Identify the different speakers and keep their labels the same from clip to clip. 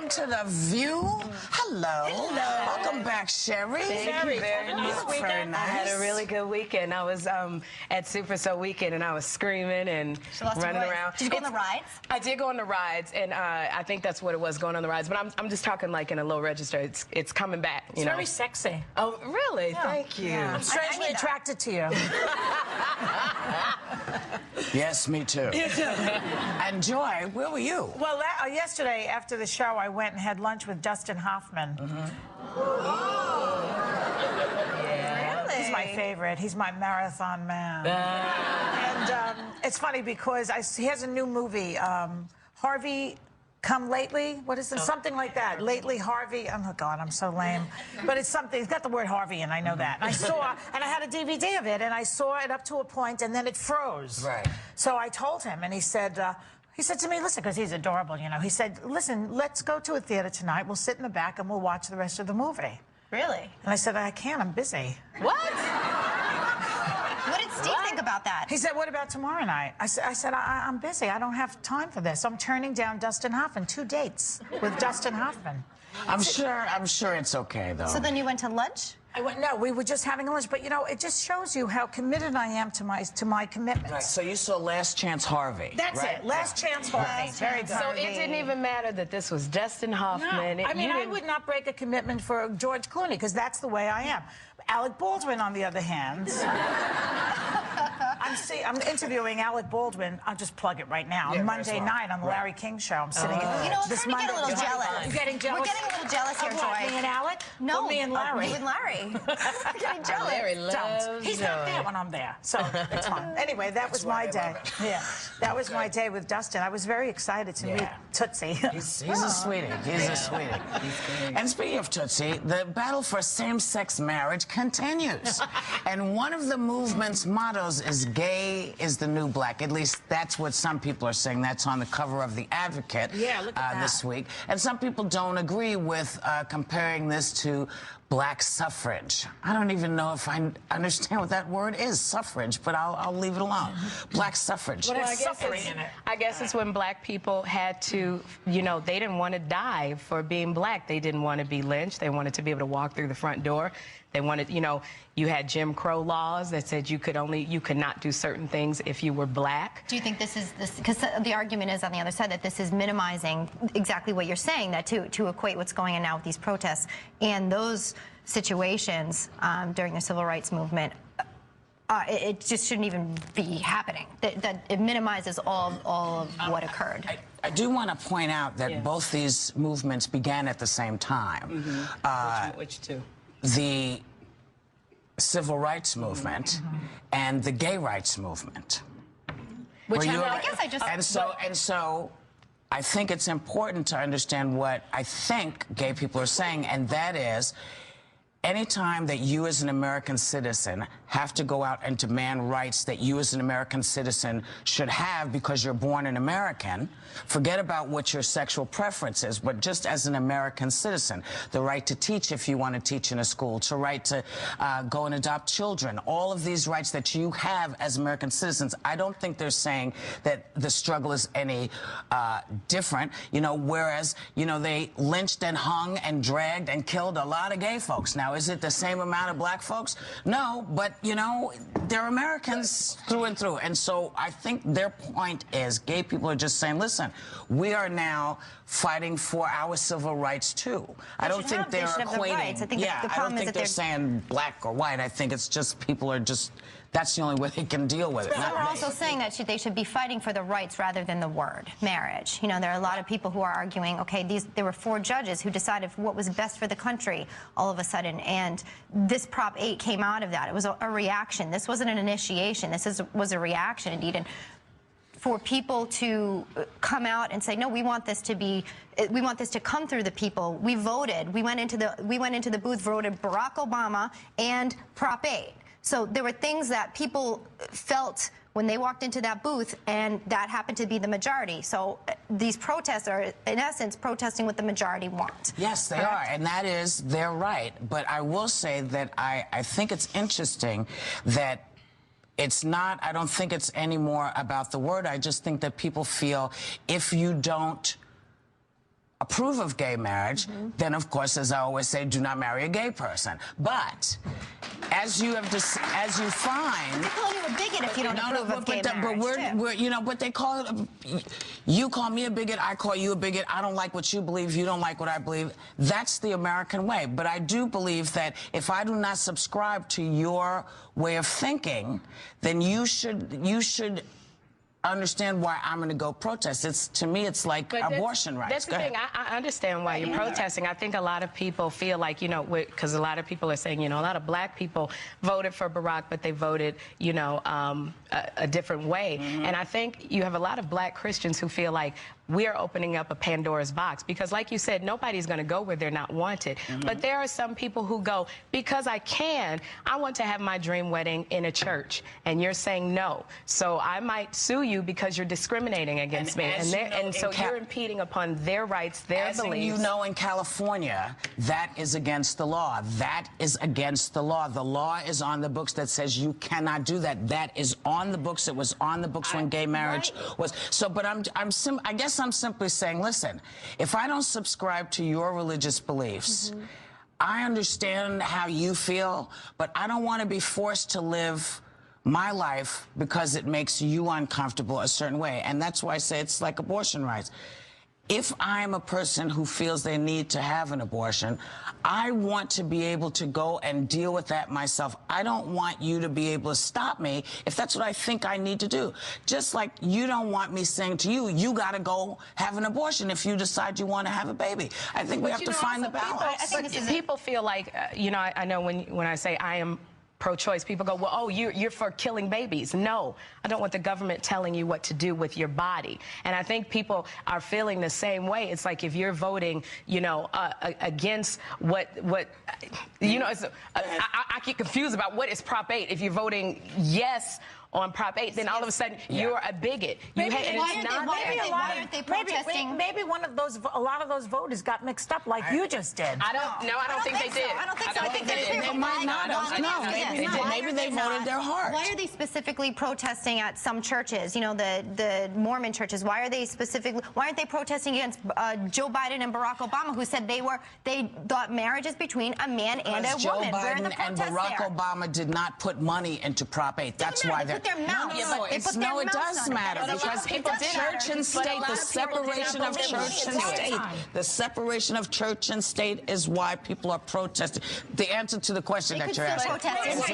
Speaker 1: welcome to The View. Hello.
Speaker 2: Hello.
Speaker 1: Welcome back, Sherry.
Speaker 2: Thank you very much.
Speaker 1: Very nice.
Speaker 2: I had a really good weekend. I was at Super Soul Weekend, and I was screaming and running around.
Speaker 3: Did you go on the rides?
Speaker 2: I did go on the rides, and I think that's what it was, going on the rides. But I'm just talking like in a low register. It's coming back.
Speaker 4: It's very sexy.
Speaker 2: Oh, really?
Speaker 4: Yeah.
Speaker 2: Thank you.
Speaker 4: I'm strangely attracted to you.
Speaker 1: Yes, me too.
Speaker 4: You too.
Speaker 1: And Joy, where were you?
Speaker 4: Well, yesterday after the show, I went and had lunch with Dustin Hoffman.
Speaker 3: Really?
Speaker 4: He's my favorite. He's my marathon man. And it's funny because he has a new movie, Harvey Come Lately. What is it? Something like that. Lately, Harvey. Oh, God, I'm so lame. But it's something. It's got the word Harvey in, I know that. And I saw, and I had a DVD of it, and I saw it up to a point, and then it froze.
Speaker 1: Right.
Speaker 4: So I told him, and he said to me, listen, because he's adorable, you know, he said, listen, let's go to a theater tonight. We'll sit in the back, and we'll watch the rest of the movie.
Speaker 3: Really?
Speaker 4: And I said, I can't. I'm busy.
Speaker 3: What? What did Steve think about that?
Speaker 4: He said, what about tomorrow night? I said, I'm busy. I don't have time for this. I'm turning down Dustin Hoffman. 2 dates with Dustin Hoffman.
Speaker 1: I'm sure it's okay, though.
Speaker 3: So then you went to lunch?
Speaker 4: No, we were just having lunch, but you know, it just shows you how committed I am to my commitments.
Speaker 1: Right, so you saw Last Chance Harvey.
Speaker 4: That's
Speaker 1: right?
Speaker 4: it. Last Chance Harvey. Very good.
Speaker 2: So it didn't even matter that this was Dustin Hoffman.
Speaker 4: No. I mean, I would not break a commitment for George Clooney because that's the way I am. Alec Baldwin, on the other hand. I'm interviewing Alec Baldwin. I'll just plug it right now.
Speaker 1: Yeah,
Speaker 4: Monday night on the Larry King Show. I'm sitting in
Speaker 3: You know, I'm
Speaker 4: this
Speaker 3: starting to get a little jealous.
Speaker 4: You're getting jealous?
Speaker 3: We're getting a little jealous here,
Speaker 4: Of what,
Speaker 3: Joy.
Speaker 4: me and Alec?
Speaker 3: No,
Speaker 4: Or me and Larry?
Speaker 3: You and Larry. We're getting jealous.
Speaker 2: Larry loves
Speaker 4: Don't. He's not there when I'm there, so it's fine. Anyway, that was my day. Yeah, that was my day with Dustin. I was very excited to meet Tootsie.
Speaker 1: He's a sweetie. He's a sweetie. And speaking of Tootsie, the battle for same-sex marriage continues. And one of the movement's mottos is gay is the new black. At least that's what some people are saying. That's on the cover of The Advocate this week. And some people don't agree with comparing this to black suffrage. I don't even know if I understand what that word is, suffrage, but I'll leave it alone. Black suffrage.
Speaker 4: Well, suffering in it.
Speaker 2: I guess it's when black people had to, you know, they didn't want to die for being black. They didn't want to be lynched. They wanted to be able to walk through the front door. They wanted, you know, you had Jim Crow laws that said you could not do certain things if you were black.
Speaker 3: Do you think this is because the argument is on the other side that this is minimizing exactly what you're saying, that to equate what's going on now with these protests and those situations during the civil rights movement, it just shouldn't even be happening. That it minimizes all of what occurred.
Speaker 1: I do want to point out that both these movements began at the same time.
Speaker 2: Which two?
Speaker 1: The civil rights movement and the gay rights movement.
Speaker 3: Which I guess I just...
Speaker 1: And so I think it's important to understand what I think gay people are saying, and that is, anytime that you as an American citizen have to go out and demand rights that you as an American citizen should have because you're born an American, forget about what your sexual preference is, but just as an American citizen, the right to teach if you want to teach in a school, to right to go and adopt children, all of these rights that you have as American citizens, I don't think they're saying that the struggle is any different, you know, whereas, you know, they lynched and hung and dragged and killed a lot of gay folks. Now, is it the same amount of black folks? No, but, you know, they're Americans through and through. And so I think their point is gay people are just saying, listen, we are now fighting for our civil rights, too. I don't think they're equating.
Speaker 3: I think the
Speaker 1: I
Speaker 3: problem
Speaker 1: don't think
Speaker 3: is that
Speaker 1: they're saying black or white. I think it's just people are just, that's the only way they can deal with it.
Speaker 3: Some are also saying that they should be fighting for the rights rather than the word, marriage. You know, there are a lot of people who are arguing, okay, there were 4 judges who decided what was best for the country all of a sudden, and this Prop 8 came out of that. It was a reaction. This wasn't an initiation. This was a reaction, indeed. And for people to come out and say, no, we want this to come through the people. We voted. We went into the booth, voted Barack Obama and Prop 8. So there were things that people felt when they walked into that booth, and that happened to be the majority. So these protests are, in essence, protesting what the majority want.
Speaker 1: Yes, they are, and that is their right. But I will say that I think it's interesting that it's not, I don't think it's any more about the word. I just think that people feel if you don't approve of gay marriage, then of course, as I always say, do not marry a gay person. But as you find,
Speaker 3: They call you a bigot if you don't approve of gay marriage.
Speaker 1: but they call it. You call me a bigot, I call you a bigot. I don't like what you believe, you don't like what I believe. That's the American way. But I do believe that if I do not subscribe to your way of thinking, then you should understand why I'm going to go protest. To me, it's like abortion rights.
Speaker 2: That's the thing. I understand why you're protesting. I think a lot of people feel like, because a lot of people are saying, a lot of black people voted for Barack, but they voted, a different way. And I think you have a lot of black Christians who feel like we're opening up a Pandora's box because, like you said, nobody's going to go where they're not wanted. But there are some people who go, because I want to have my dream wedding in a church. And you're saying no. So I might sue you because you're discriminating against me. And so you're impeding upon their rights, their beliefs.
Speaker 1: You know, in California, that is against the law. That is against the law. The law is on the books that says you cannot do that. That is on the books. It was on the books when gay marriage was. So, but I guess I'm simply saying, listen, if I don't subscribe to your religious beliefs, I understand how you feel, but I don't want to be forced to live my life because it makes you uncomfortable a certain way. And that's why I say it's like abortion rights. If I'm a person who feels they need to have an abortion, I want to be able to go and deal with that myself. I don't want you to be able to stop me if that's what I think I need to do. Just like you don't want me saying to you, you got to go have an abortion if you decide you want to have a baby. I think we have to find the balance.
Speaker 2: People feel like, I know when I say I am pro-choice, people go, well, oh, you're for killing babies. No, I don't want the government telling you what to do with your body. And I think people are feeling the same way. It's like if you're voting, against what I get confused about what is Prop 8. If you're voting yes on Prop 8, then all of a sudden you're a bigot.
Speaker 3: Why aren't they protesting?
Speaker 4: Maybe a lot of those voters got mixed up like you just did.
Speaker 2: I don't think they did.
Speaker 3: I don't think so. I think
Speaker 1: they might not. Maybe they voted their heart.
Speaker 3: Why are they specifically protesting at some churches? The Mormon churches. Why aren't they protesting against Joe Biden and Barack Obama, who said they thought marriage is between a man and a woman?
Speaker 1: Joe Biden and Barack Obama did not put money into Prop 8. That's why they're. No, it does matter because church and state, the separation of church and state, the separation of church and state is why people are protesting. The answer to the question that you're asking.
Speaker 4: It's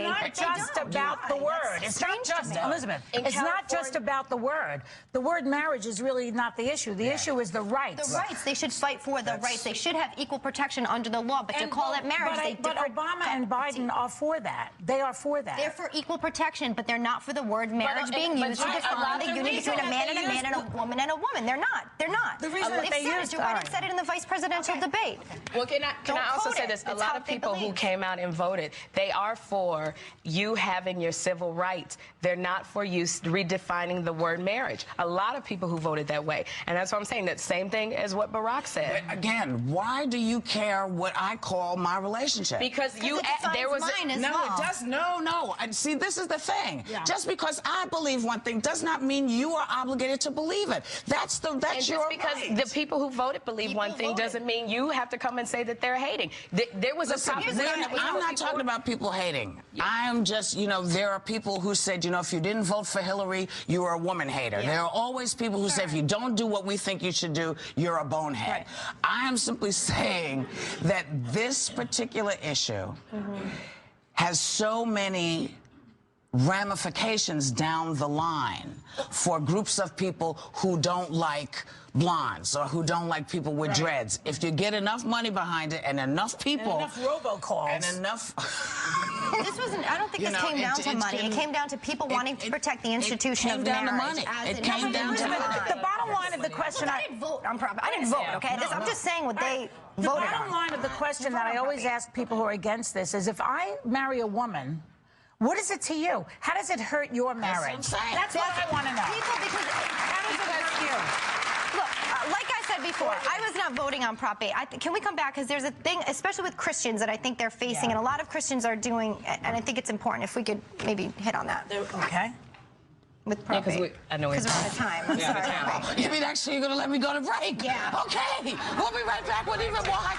Speaker 4: not just about the word. It's not just, Elizabeth, it's not just about the word. The word marriage is really not the issue. The issue is the rights.
Speaker 3: The rights. They should fight for the rights. They should have equal protection under the law, but to call it marriage,
Speaker 4: but Obama and Biden are for that. They are for that.
Speaker 3: They're for equal protection, but they're not for the word marriage being used to define the unity between a man and a woman and a woman. They're not. They're not.
Speaker 4: The reason that they used
Speaker 3: Joe Biden said it in the vice presidential debate.
Speaker 2: Well, can I also say this? A lot of people who came out and voted, they are for you having your civil rights. They're not for you redefining the word marriage. A lot of people who voted that way. And that's what I'm saying. That same thing as what Barack said.
Speaker 1: But again, why do you care what I call my relationship?
Speaker 2: Because
Speaker 3: there was
Speaker 1: no. And see, this is the thing. Yeah. Just because I believe one thing does not mean you are obligated to believe it. That's your
Speaker 2: just because the people who voted believe one thing doesn't mean you have to come and say that they're hating. There was
Speaker 1: I'm not talking about people hating. Yeah. I'm just, there are people who said, if you didn't vote for Hillary, you were a woman hater. Yeah. There are always people who say, if you don't do what we think you should do, you're a bonehead. Right. I am simply saying that this particular issue has so many ramifications down the line for groups of people who don't like blondes or who don't like people with dreads. If you get enough money behind it and enough people...
Speaker 4: And enough robocalls.
Speaker 1: And enough...
Speaker 3: I don't think this came down to money. It came down to people wanting to protect the institution of marriage.
Speaker 1: It came down to money.
Speaker 4: The bottom line of the question...
Speaker 3: I didn't vote on Prop. I didn't vote, okay? I'm just saying what they voted on.
Speaker 4: The bottom line of the question that I always ask people who are against this is, if I marry a woman... what is it to you? How does it hurt your marriage? That's what I want to know. How does it hurt you?
Speaker 3: Look, like I said before, I was not voting on Prop 8. Can we come back? Because there's a thing, especially with Christians, that I think they're facing, and a lot of Christians are doing, and I think it's important if we could maybe hit on that.
Speaker 4: Okay.
Speaker 3: with
Speaker 2: Yeah, 'cause
Speaker 3: probate.
Speaker 2: I know
Speaker 3: Because
Speaker 2: it's-
Speaker 3: we're out of time. I'm
Speaker 2: Yeah,
Speaker 3: sorry.
Speaker 2: the time.
Speaker 1: You mean actually you're going to let me go to break?
Speaker 3: Yeah.
Speaker 1: Okay. We'll be right back with even more high